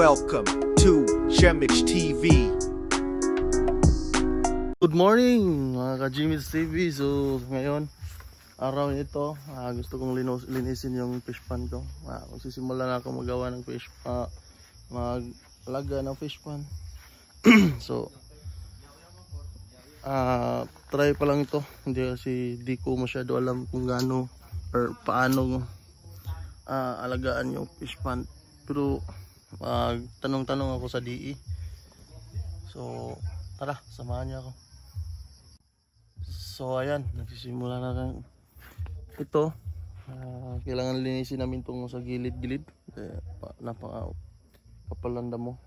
welcome to Jemich TV. Good morning mga ka-Jemich TV. So ngayon, araw nito, gusto kong linisin yung fish pan ko. Magsisimula na ako magawa ng fish pan, maglaga ng fish pan. So try pa lang ito, hindi kasi di ko masyado alam kung gaano or paano alagaan yung fish pan, pero tanong-tanong ako sa DE. So tara, samahan niyo ako. So ayan, nagsisimula na lang ito. Kailangan linisin namin itong sa gilid-gilid, napakapalanda mo.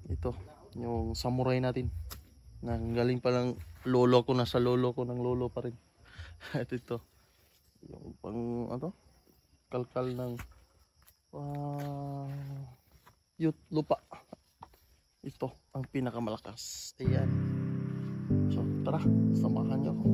Ito yung samurai natin, galing pa lang lolo ko, nasa lolo ko, ng lolo pa rin. At ito yung pang kalkal ng lupa. Ito ang pinakamalakas. Ayan. So tara, samahan niyo ako.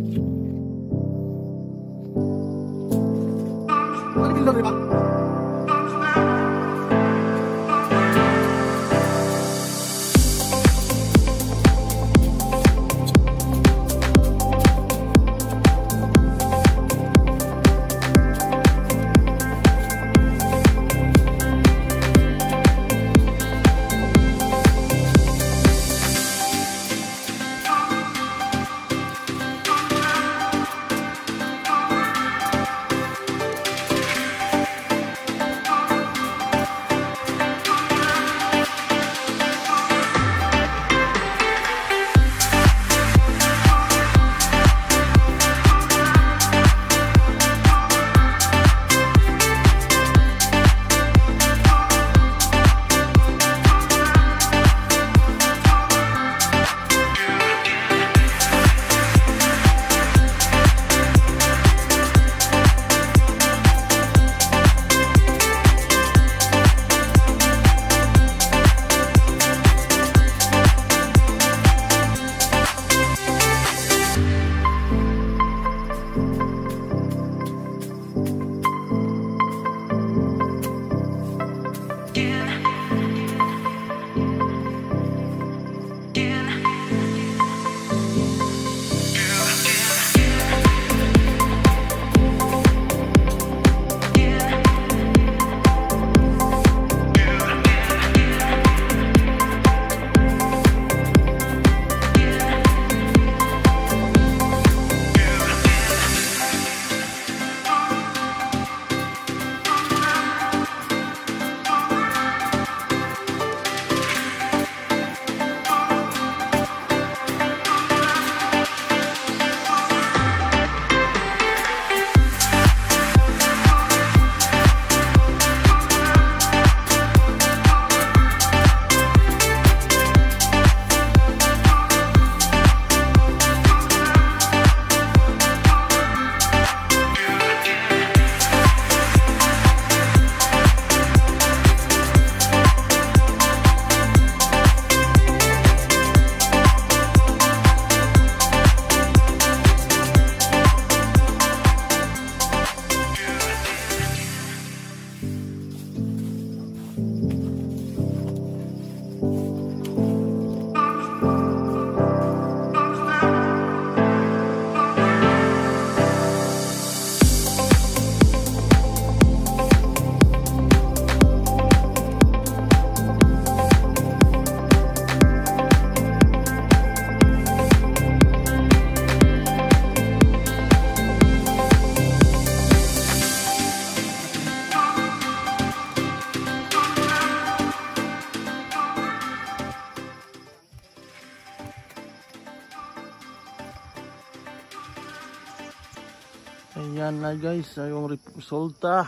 Ayan na guys, yung resulta.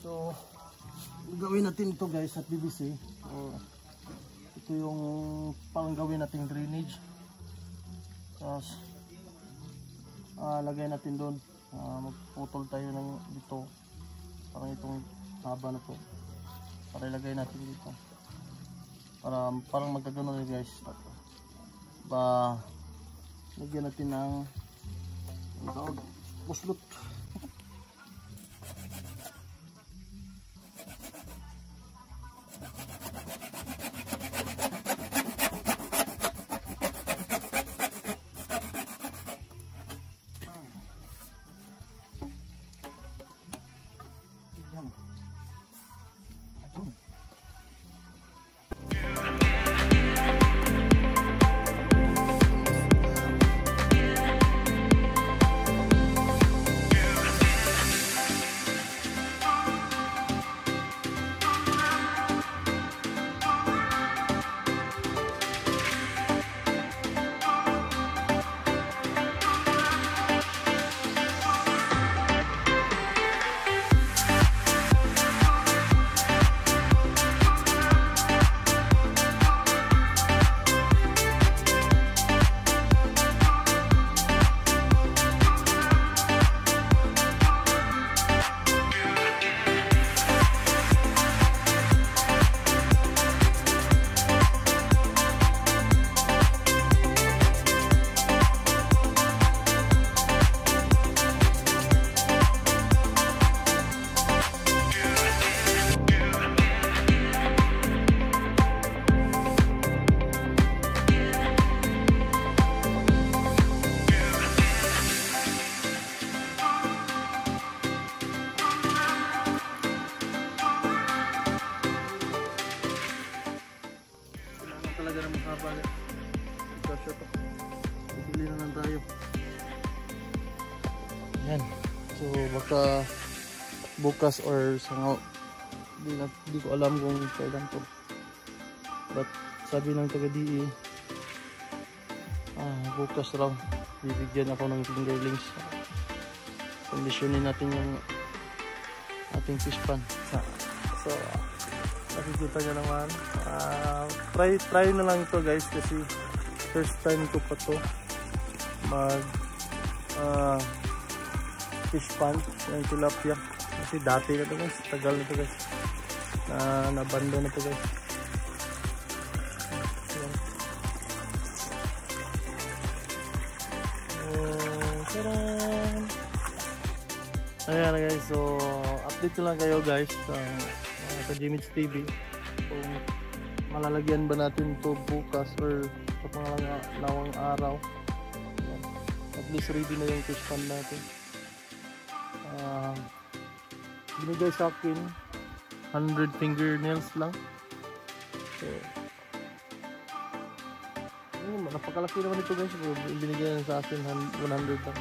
So gawin natin ito guys at BBC. Ito yung panggawin nating drainage. Tapos lagay natin doon. Magputol tayo ng dito, parang itong haba na to, para ilagay natin dito, para parang magkagano na guys. Lagyan natin ng buslot. talaga na mahaba. Kasya to. Bibili na lang tayo. Yan. So baka bukas or sa di ko alam kung kailan to. But sabi ng taga-DE, bukas raw bibigyan ako ng fingerlings. Kondisyonin natin yung ating fish pan. So nakikita nyo naman, try na lang ito guys, kasi first time ko pa to mag fish pan yung tilapia, kasi dati na to guys, tagal na to guys, nabando na to guys. Ayan guys, so update ko lang kayo guys sa Jimmy's TV kung malalagyan ba natin to bukas or sa pangalawang araw. At least ready na yung fish pan natin. Binigay sa akin 100 fingernails lang. So napakalaki naman ito guys, binigay sa akin 100 lang.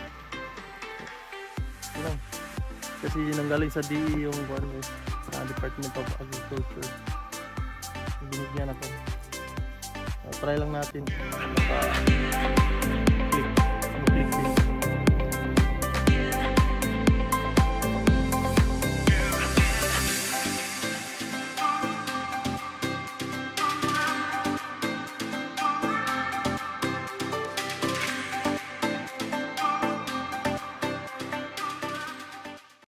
So, lang. Kasi nanggaling sa DE yung Department of Agriculture. Binigyan ako. Try lang natin.